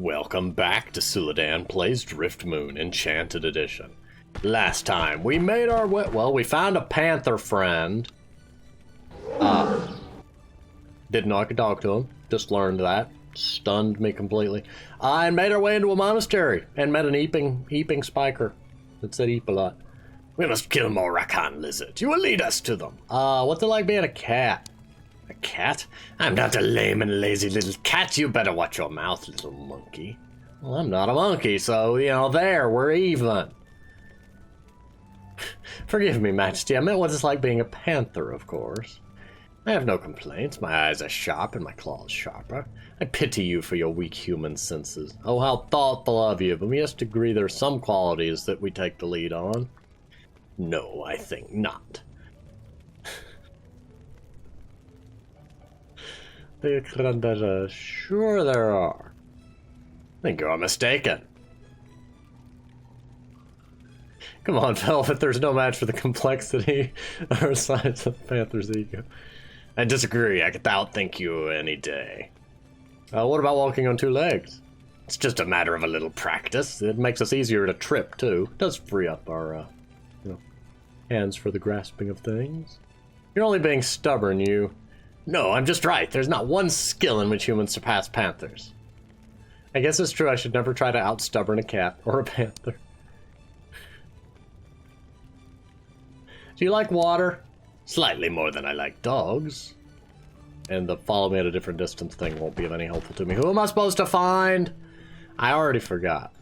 Welcome back to Suladan Plays Driftmoon Enchanted Edition. Last time, we made our way... Well, we found a panther friend. Didn't know I could talk to him. Just learned that. Stunned me completely. And made our way into a monastery and met an eeping spiker that said eep a lot. We must kill more rakan lizards. You will lead us to them. What's it like being a cat? A cat? I'm not a lame and lazy little cat. You better watch your mouth, little monkey. Well, I'm not a monkey, so, you know, there, we're even. Forgive me, Majesty. I meant what it's like being a panther, of course. I have no complaints. My eyes are sharp and my claws sharper. I pity you for your weak human senses. Oh, how thoughtful of you, but we must agree there are some qualities that we take the lead on. No, I think not. Sure there are. I think you're mistaken. Come on, Velvet, there's no match for the complexity or size of Panther's ego. I disagree. I could outthink you any day. What about walking on two legs? It's just a matter of a little practice. It makes us easier to trip, too. It does free up our, hands for the grasping of things. You're only being stubborn, you. No, I'm just right. There's not one skill in which humans surpass panthers. I guess it's true I should never try to out-stubborn a cat or a panther. Do you like water? Slightly more than I like dogs. And the follow me at a different distance thing won't be of any helpful to me. Who am I supposed to find? I already forgot.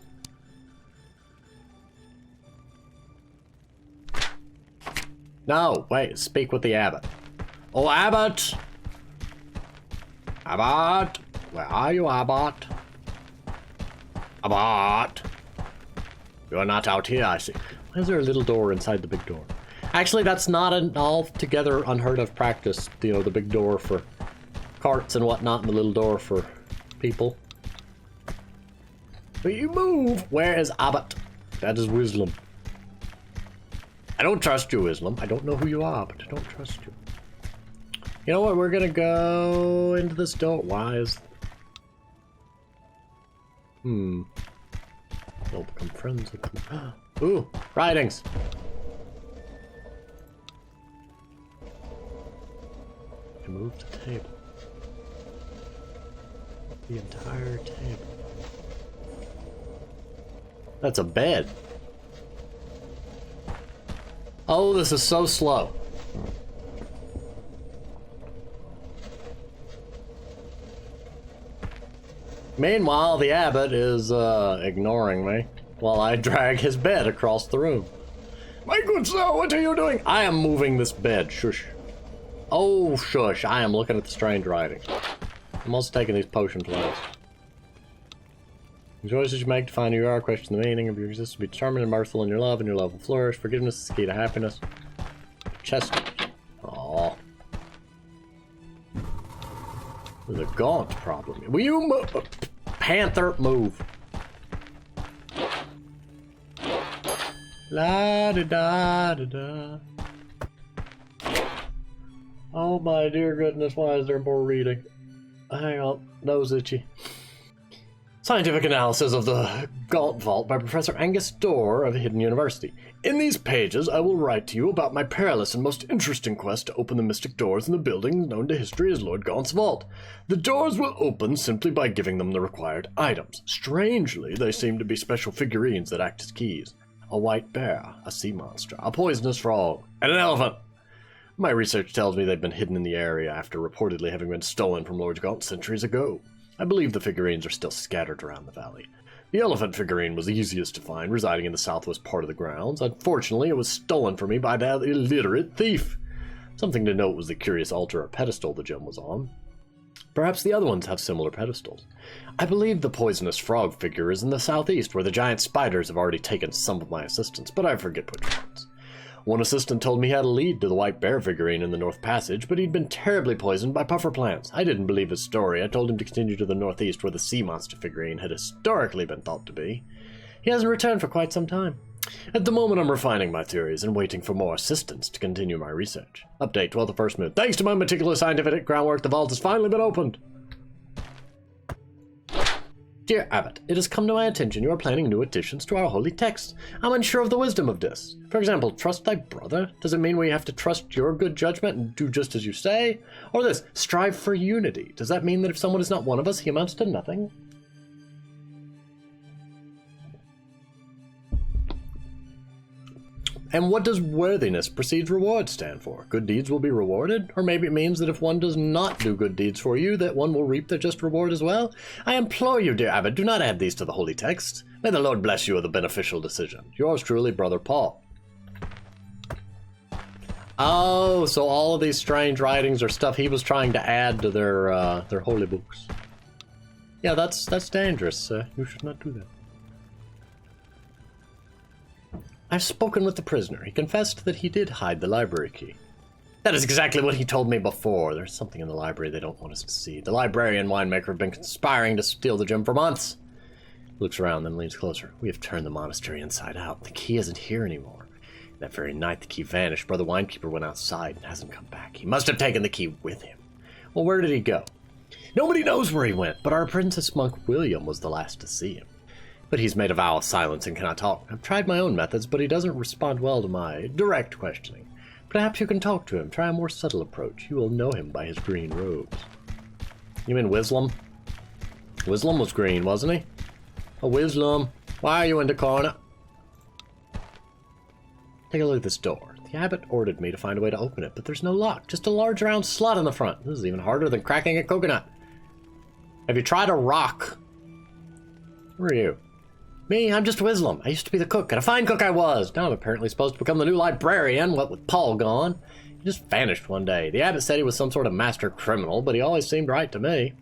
No, wait, speak with the abbot. Oh, abbot! Abbot! Where are you, abbot? Abbot! You're not out here, I see. Why is there a little door inside the big door? Actually, that's not an altogether unheard of practice. You know, the big door for carts and whatnot, and the little door for people. But you move! Where is abbot? That is Wisdom. I don't trust you, Islam. I don't know who you are, but I don't trust you. You know what? We're gonna go into this door. Why is... We'll become friends with them. Ooh, writings! I moved the table. The entire table. That's a bed. Oh, this is so slow. Meanwhile, the abbot is ignoring me while I drag his bed across the room. My good sir, what are you doing? I am moving this bed. Shush. Oh, shush. I am looking at the strange writing. I'm also taking these potion pills. The choices you make to find who you are, question the meaning of your existence, be determined and mirthful in your love, and your love will flourish. Forgiveness is the key to happiness. Chest. Aww. There's a gaunt problem. Will you move? Panther, move. La da da da da. Oh my dear goodness, why is there more reading? Hang on, nose itchy. Scientific analysis of the Gaunt Vault by Professor Angus Dorr of Hidden University. In these pages, I will write to you about my perilous and most interesting quest to open the mystic doors in the building known to history as Lord Gaunt's Vault. The doors will open simply by giving them the required items. Strangely, they seem to be special figurines that act as keys. A white bear, a sea monster, a poisonous frog, and an elephant. My research tells me they've been hidden in the area after reportedly having been stolen from Lord Gaunt centuries ago. I believe the figurines are still scattered around the valley. The elephant figurine was the easiest to find, residing in the southwest part of the grounds. Unfortunately, it was stolen from me by that illiterate thief. Something to note was the curious altar or pedestal the gem was on. Perhaps the other ones have similar pedestals. I believe the poisonous frog figure is in the southeast, where the giant spiders have already taken some of my assistants, but I forget which ones. One assistant told me he had a lead to the white bear figurine in the North Passage, but he'd been terribly poisoned by puffer plants. I didn't believe his story. I told him to continue to the northeast where the sea monster figurine had historically been thought to be. He hasn't returned for quite some time. At the moment, I'm refining my theories and waiting for more assistance to continue my research. Update 12th of first moon. Thanks to my meticulous scientific groundwork, the vault has finally been opened. Dear Abbot, it has come to my attention you are planning new additions to our holy text. I'm unsure of the wisdom of this. For example, trust thy brother? Does it mean we have to trust your good judgment and do just as you say? Or this, strive for unity. Does that mean that if someone is not one of us, he amounts to nothing? And what does worthiness precedes reward stand for? Good deeds will be rewarded? Or maybe it means that if one does not do good deeds for you, that one will reap their just reward as well? I implore you, dear Abbot, do not add these to the holy text. May the Lord bless you with a beneficial decision. Yours truly, Brother Paul. Oh, so all of these strange writings are stuff he was trying to add to their holy books. Yeah, that's dangerous. You should not do that. I've spoken with the prisoner. He confessed that he did hide the library key. That is exactly what he told me before. There's something in the library they don't want us to see. The librarian and winemaker have been conspiring to steal the gem for months. He looks around, then leans closer. We have turned the monastery inside out. The key isn't here anymore. That very night the key vanished. Brother Winekeeper went outside and hasn't come back. He must have taken the key with him. Well, where did he go? Nobody knows where he went, but our apprentice monk William was the last to see him. But he's made a vow of silence and cannot talk. I've tried my own methods, but he doesn't respond well to my direct questioning. Perhaps you can talk to him. Try a more subtle approach. You will know him by his green robes. You mean Wislam? Wislam was green, wasn't he? Oh, Wislam, why are you in the corner? Take a look at this door. The abbot ordered me to find a way to open it, but there's no lock. Just a large round slot in the front. This is even harder than cracking a coconut. Have you tried a rock? Who are you? Me, I'm just Wislam. I used to be the cook, and a fine cook I was. Now I'm apparently supposed to become the new librarian, what with Paul gone. He just vanished one day. The abbot said he was some sort of master criminal, but he always seemed right to me.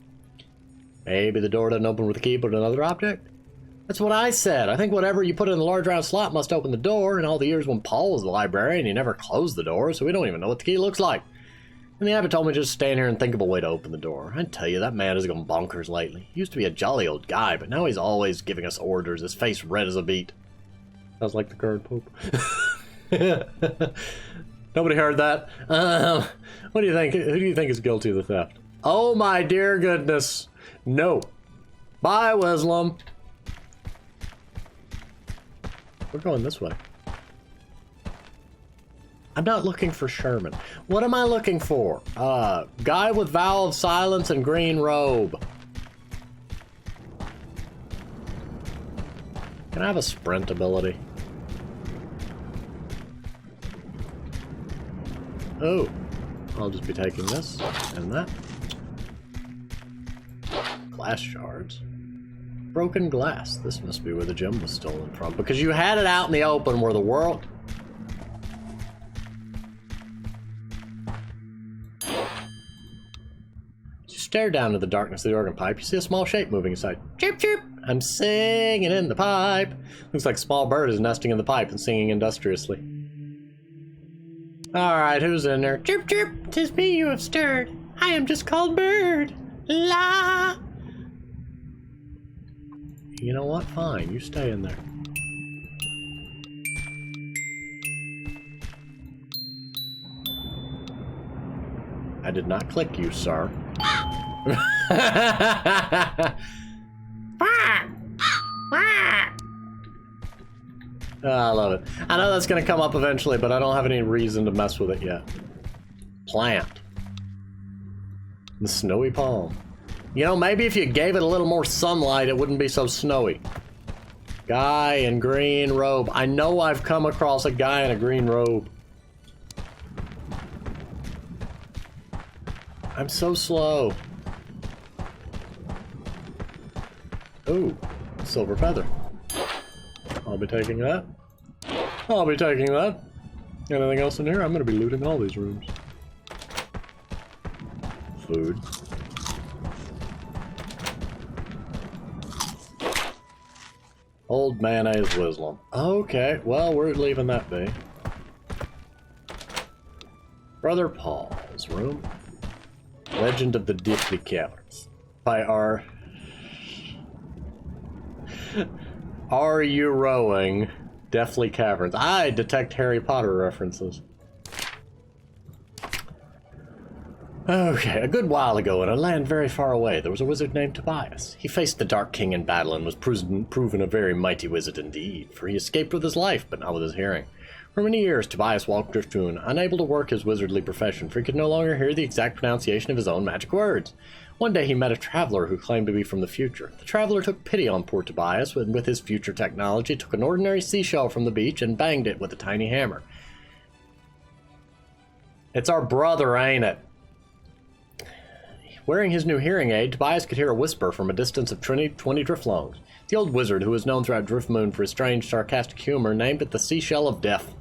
Maybe the door doesn't open with a key, but another object? That's what I said. I think whatever you put in the large round slot must open the door. In all the years when Paul was the librarian, he never closed the door, so we don't even know what the key looks like. And the abbot told me to just stand here and think of a way to open the door. I tell you, that man has gone bonkers lately. He used to be a jolly old guy, but now he's always giving us orders, his face red as a beet. Sounds like the current pope. Nobody heard that. What do you think? Who do you think is guilty of the theft? Oh my dear goodness. No. Bye, Wislam. We're going this way. I'm not looking for Sherman. What am I looking for? Guy with vow of silence and green robe. Can I have a sprint ability? Oh, I'll just be taking this and that. Glass shards. Broken glass. This must be where the gem was stolen from, because you had it out in the open where the world... Stare down into the darkness of the organ pipe. You see a small shape moving inside. Chirp, chirp! I'm singing in the pipe. Looks like a small bird is nesting in the pipe and singing industriously. Alright, who's in there? Chirp, chirp! 'Tis me you have stirred. I am just called Bird. La! You know what? Fine, you stay in there. I did not click you, sir. I love it. I know that's going to come up eventually, but I don't have any reason to mess with it yet. Plant. The snowy palm. You know, maybe if you gave it a little more sunlight, it wouldn't be so snowy. Guy in green robe. I know I've come across a guy in a green robe. I'm so slow. Ooh, silver feather. I'll be taking that. I'll be taking that. Anything else in here? I'm gonna be looting all these rooms. Food. Old mayonnaise Wislam. Okay, well, we're leaving that be. Brother Paul's room. Legend of the Deafly Caverns. By Are you rowing? Deafly Caverns. I detect Harry Potter references. Okay, a good while ago, in a land very far away, there was a wizard named Tobias. He faced the Dark King in battle and was proven a very mighty wizard indeed, for he escaped with his life, but not with his hearing. For many years, Tobias walked Driftmoon, unable to work his wizardly profession, for he could no longer hear the exact pronunciation of his own magic words. One day he met a traveler who claimed to be from the future. The traveler took pity on poor Tobias, and with his future technology, took an ordinary seashell from the beach and banged it with a tiny hammer. It's our brother, ain't it? Wearing his new hearing aid, Tobias could hear a whisper from a distance of 20 driftlongs. The old wizard, who was known throughout Driftmoon for his strange, sarcastic humor, named it the Seashell of Death.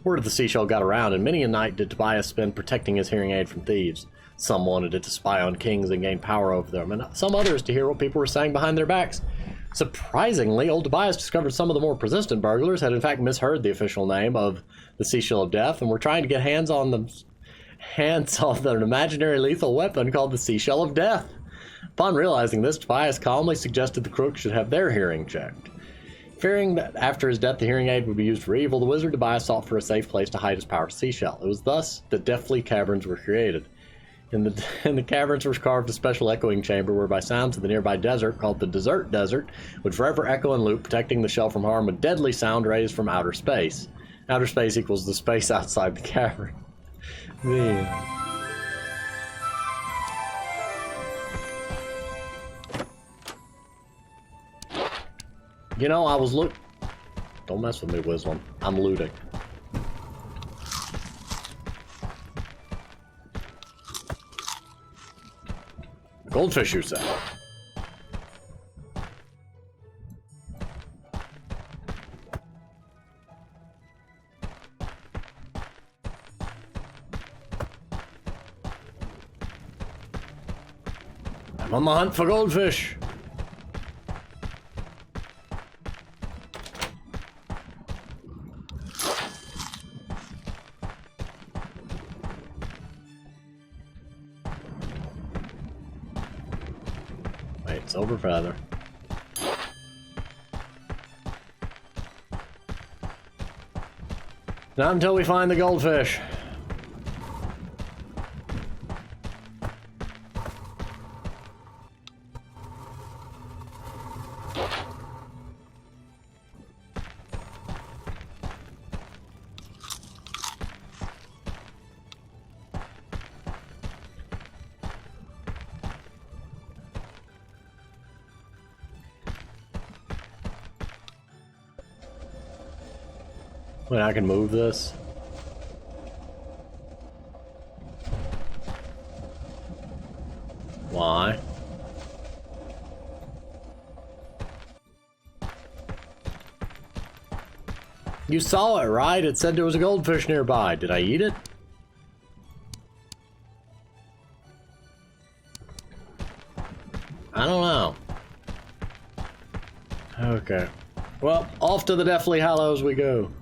Word of the seashell got around, and many a night did Tobias spend protecting his hearing aid from thieves. Some wanted it to spy on kings and gain power over them, and some others to hear what people were saying behind their backs. Surprisingly, old Tobias discovered some of the more persistent burglars had in fact misheard the official name of the Seashell of Death and were trying to get hands on an imaginary lethal weapon called the Seashell of Death. Upon realizing this, Tobias calmly suggested the crooks should have their hearing checked. Fearing that after his death the hearing aid would be used for evil, the wizard Tobias sought for a safe place to hide his powerful seashell. It was thus that Deafly Caverns were created. In the caverns was carved a special echoing chamber whereby sounds of the nearby desert, called the Desert Desert, would forever echo and loop, protecting the shell from harm with deadly sound raised from outer space. Outer space equals the space outside the cavern. Man. You know, I was Don't mess with me, Wisdom. I'm looting. Goldfish, you said. I'm on the hunt for goldfish. Wait, silver feather. Not until we find the goldfish. Wait, I can move this? Why? You saw it, right? It said there was a goldfish nearby. Did I eat it? I don't know. Okay. Well, off to the Deafly Hallows we go.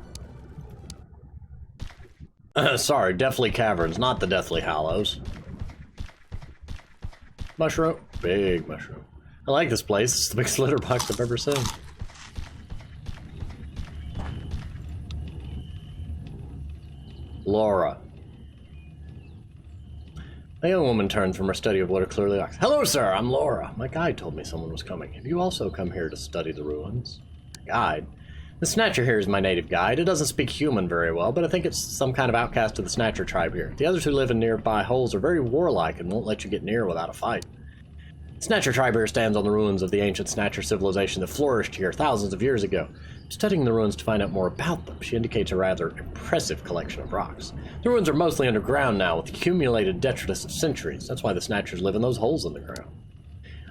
Sorry, Deafly Caverns, not the Deathly Hallows. Mushroom. Big mushroom. I like this place. It's the biggest litter box I've ever seen. Laura. A young woman turned from her study of what are clearly locks. Hello, sir. I'm Laura. My guide told me someone was coming. Have you also come here to study the ruins? Guide? The Snatcher here is my native guide. It doesn't speak human very well, but I think it's some kind of outcast of the Snatcher tribe here. The others who live in nearby holes are very warlike and won't let you get near without a fight. The Snatcher tribe here stands on the ruins of the ancient Snatcher civilization that flourished here thousands of years ago. Studying the ruins to find out more about them, she indicates a rather impressive collection of rocks. The ruins are mostly underground now, with accumulated detritus of centuries. That's why the Snatchers live in those holes in the ground.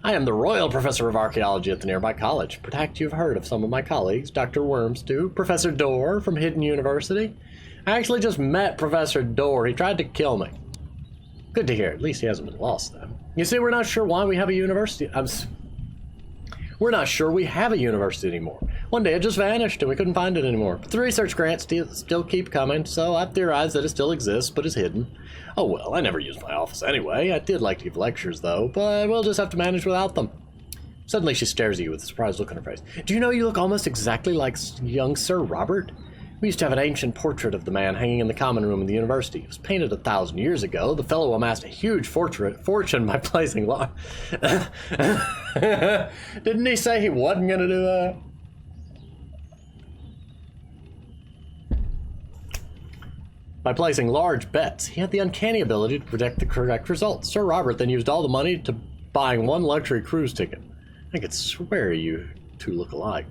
I am the Royal Professor of Archaeology at the nearby college. Perhaps you've heard of some of my colleagues, Dr. Wormstew, Professor Dorr from Hidden University. I actually just met Professor Dorr. He tried to kill me. Good to hear. At least he hasn't been lost, then. You see, we're not sure why we have a university. We're not sure we have a university anymore. One day it just vanished and we couldn't find it anymore. But the research grants still keep coming, so I theorize that it still exists, but is hidden. Oh well, I never use my office anyway. I did like to give lectures, though, but we'll just have to manage without them. Suddenly she stares at you with a surprised look on her face. Do you know you look almost exactly like young Sir Robert? We used to have an ancient portrait of the man hanging in the common room in the university. It was painted 1,000 years ago. The fellow amassed a huge fortune by placing Didn't he say he wasn't going to do that? By placing large bets, he had the uncanny ability to predict the correct result. Sir Robert then used all the money to buying one luxury cruise ticket. I could swear you two look alike.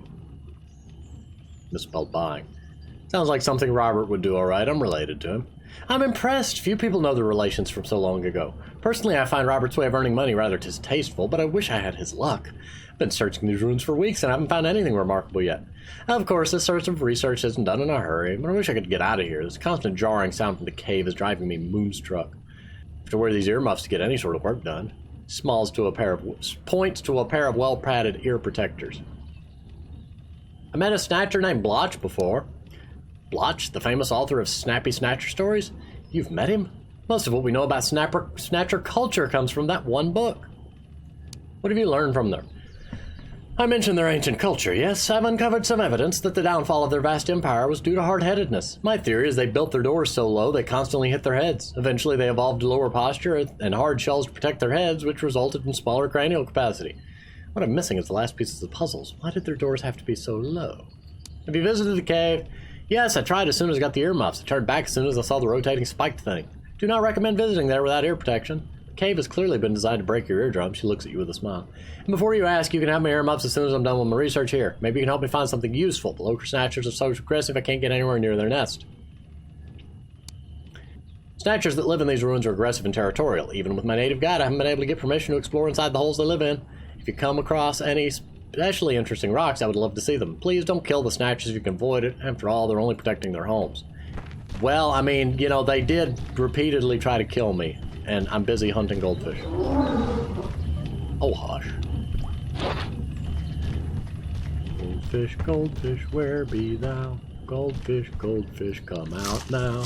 Misspelled buying. Sounds like something Robert would do, alright. I'm related to him. I'm impressed. Few people know the relations from so long ago. Personally, I find Robert's way of earning money rather distasteful, but I wish I had his luck. I've been searching these ruins for weeks and I haven't found anything remarkable yet. Of course, this sort of research isn't done in a hurry, but I wish I could get out of here. This constant jarring sound from the cave is driving me moonstruck. I have to wear these earmuffs to get any sort of work done. Points to a pair of well-padded ear protectors. I met a snatcher named Blotch before. Blotch, the famous author of snappy snatcher stories? You've met him? Most of what we know about snatcher culture comes from that one book. What have you learned from them? I mentioned their ancient culture, yes. I've uncovered some evidence that the downfall of their vast empire was due to hard-headedness. My theory is they built their doors so low they constantly hit their heads. Eventually they evolved a lower posture and hard shells to protect their heads, which resulted in smaller cranial capacity. What I'm missing is the last pieces of the puzzles. Why did their doors have to be so low? Have you visited the cave? Yes, I tried as soon as I got the earmuffs. I turned back as soon as I saw the rotating spiked thing. Do not recommend visiting there without ear protection. The cave has clearly been designed to break your eardrum. She looks at you with a smile. And before you ask, you can have my earmuffs as soon as I'm done with my research here. Maybe you can help me find something useful. The local snatchers are so aggressive I can't get anywhere near their nest. Snatchers that live in these ruins are aggressive and territorial. Even with my native guide, I haven't been able to get permission to explore inside the holes they live in. If you come across any especially interesting rocks, I would love to see them. Please don't kill the snatchers if you can avoid it. After all, they're only protecting their homes. Well, I mean, you know, they did repeatedly try to kill me, and I'm busy hunting goldfish. Oh, hush. Goldfish, goldfish, where be thou? Goldfish, goldfish, come out now.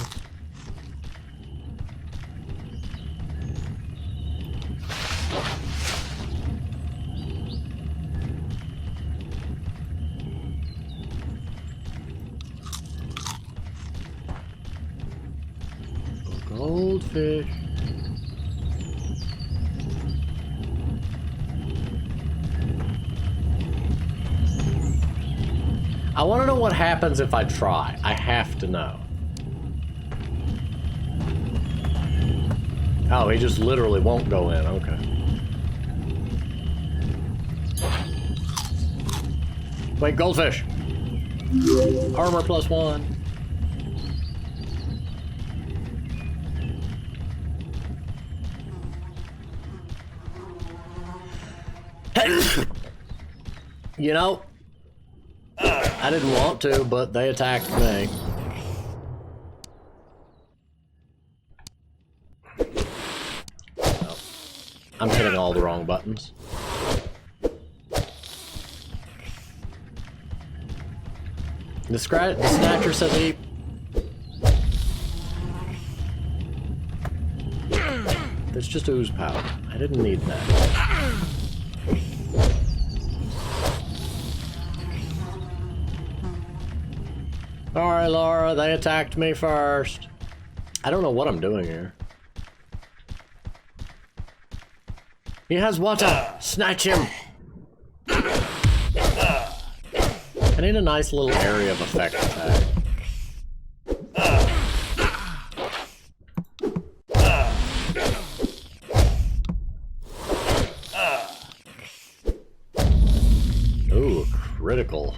Goldfish. I want to know what happens if I try. I have to know. Oh, he just literally won't go in. Okay. Wait, goldfish. Armor +1. You know, I didn't want to, but they attacked me. Oh, I'm hitting all the wrong buttons. The snatcher said he... There's just ooze powder. I didn't need that. Sorry, Laura, they attacked me first. I don't know what I'm doing here. He has water! Snatch him! I need a nice little area of effect attack. Ooh, critical.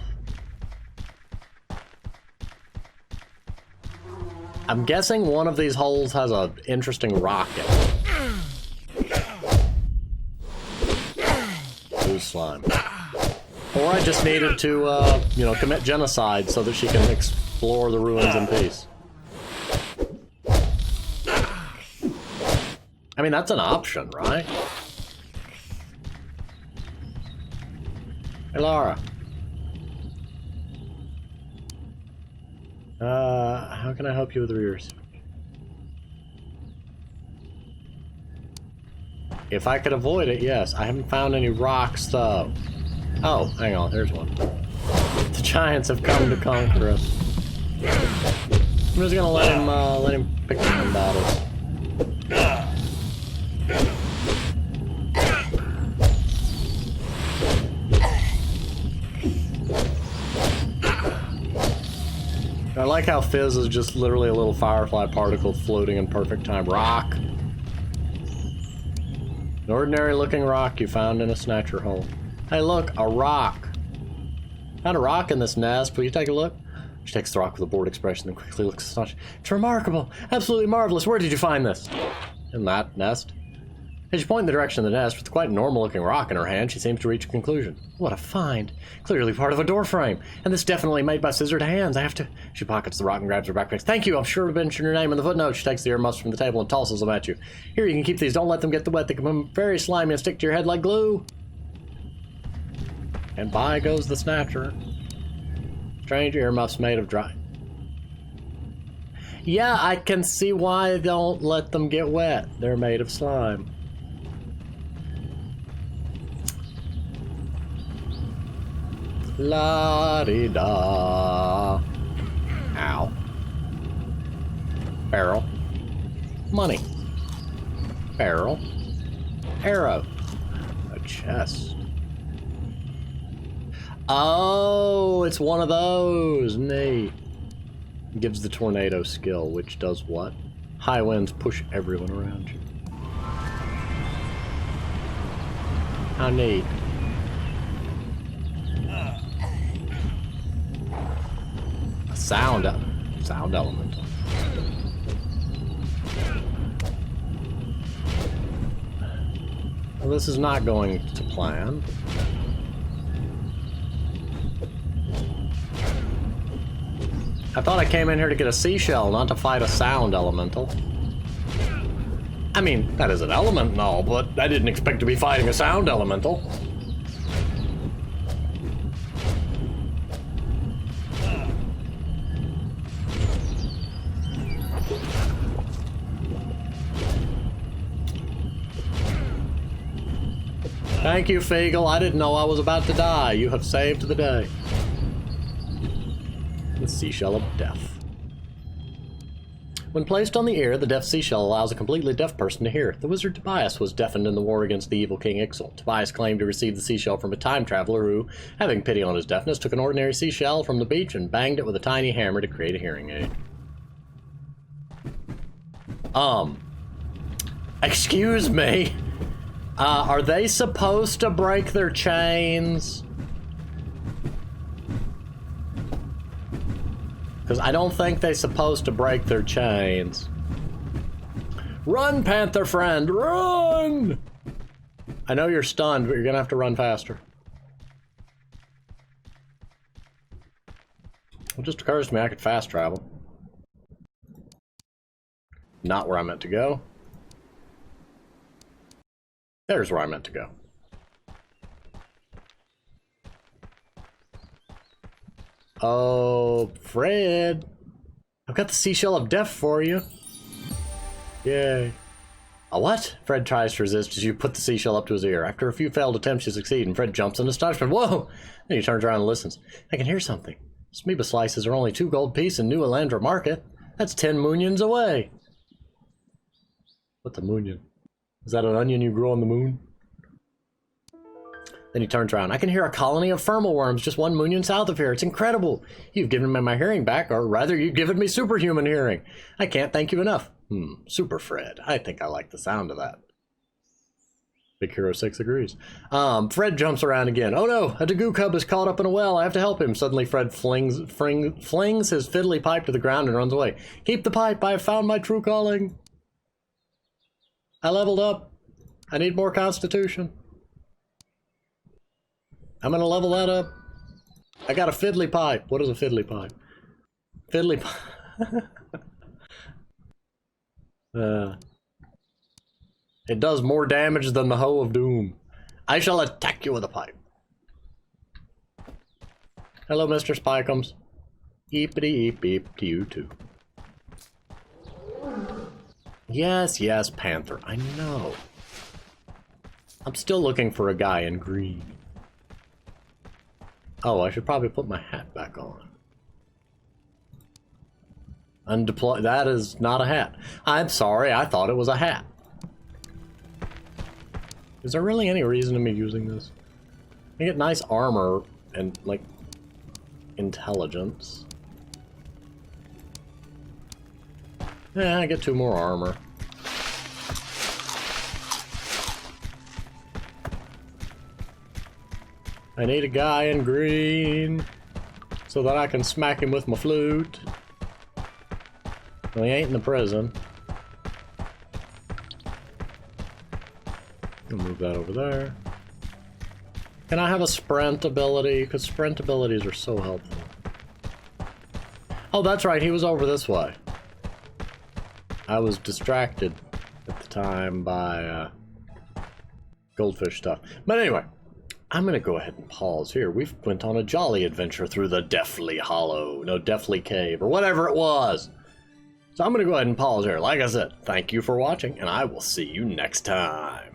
I'm guessing one of these holes has an interesting rocket. Ooh, slime. Or I just needed to, you know, commit genocide so that she can explore the ruins in peace. I mean, that's an option, right? Hey, Laura. How can I help you with the rears? If I could avoid it, yes. I haven't found any rocks, though. Oh, hang on, there's one. The giants have come to conquer us. I'm just gonna let him pick up some battles. I like how Fizz is just literally a little firefly particle floating in perfect time. Rock. An ordinary looking rock you found in a snatcher hole. Hey look, a rock. Found a rock in this nest. Will you take a look? She takes the rock with a bored expression and quickly looks astonished. It's remarkable. Absolutely marvelous. Where did you find this? In that nest. As you point in the direction of the nest, with quite a normal-looking rock in her hand, she seems to reach a conclusion. What a find. Clearly part of a door frame. And this definitely made by scissored hands. I have to... She pockets the rock and grabs her backpack. Thank you. I'm sure to mention your name in the footnote. She takes the earmuffs from the table and tosses them at you. Here, you can keep these. Don't let them get wet. They can become very slimy and stick to your head like glue. And by goes the snatcher. Strange earmuffs made of dry... Yeah, I can see why don't let them get wet. They're made of slime. La-di-da. Ow. Barrel. Money. Barrel. Arrow. A chest. Oh, it's one of those. Neat. Gives the tornado skill, which does what? High winds push everyone around you. How neat. Sound element. Well, this is not going to plan. I thought I came in here to get a seashell, not to fight a sound elemental. I mean, that is an element and all, but I didn't expect to be fighting a sound elemental. Thank you, Fagel. I didn't know I was about to die. You have saved the day. The Seashell of Death. When placed on the ear, the deaf seashell allows a completely deaf person to hear. The wizard Tobias was deafened in the war against the evil King Ixal. Tobias claimed to receive the seashell from a time traveler who, having pity on his deafness, took an ordinary seashell from the beach and banged it with a tiny hammer to create a hearing aid. Excuse me? Are they supposed to break their chains? Because I don't think they're supposed to break their chains. Run, Panther friend, run! I know you're stunned, but you're gonna have to run faster. It just occurs to me I could fast travel. Not where I meant to go. There's where I meant to go. Oh, Fred. I've got the Seashell of Death for you. Yay. A what? Fred tries to resist as you put the seashell up to his ear. After a few failed attempts, you succeed, and Fred jumps in astonishment. Whoa! Then he turns around and listens. I can hear something. Smeeba slices are only 2 gold piece in New Elandra Market. That's 10 moonions away. What's a moonion? Is that an onion you grow on the moon? Then he turns around. I can hear a colony of thermal worms just 1 moonion south of here. It's incredible. You've given me my hearing back, or rather, you've given me superhuman hearing. I can't thank you enough. Super Fred. I think I like the sound of that. Big Hero 6 agrees. Fred jumps around again. Oh no, a Dagoo cub is caught up in a well. I have to help him. Suddenly Fred flings his fiddly pipe to the ground and runs away. Keep the pipe. I have found my true calling. I leveled up. I need more constitution. I'm gonna level that up. I got a fiddly pipe. What is a fiddly pipe? Fiddly pipe. It does more damage than the Hoe of Doom. I shall attack you with a pipe. Hello, Mr. Spikums. Eepity eep beep to you too. Yes, yes, Panther. I know. I'm still looking for a guy in green. Oh, I should probably put my hat back on. Undeployed. That is not a hat. I'm sorry, I thought it was a hat. Is there really any reason to me using this? I get nice armor and, like, intelligence. Yeah, I get 2 more armor. I need a guy in green so that I can smack him with my flute. Well, he ain't in the prison. I'll move that over there. Can I have a sprint ability? Because sprint abilities are so helpful. Oh, that's right, he was over this way. I was distracted at the time by goldfish stuff. But anyway, I'm gonna go ahead and pause here. We went on a jolly adventure through the Deafly Hollow, no, Deafly Cave, or whatever it was. So I'm gonna go ahead and pause here. Like I said, thank you for watching, and I will see you next time.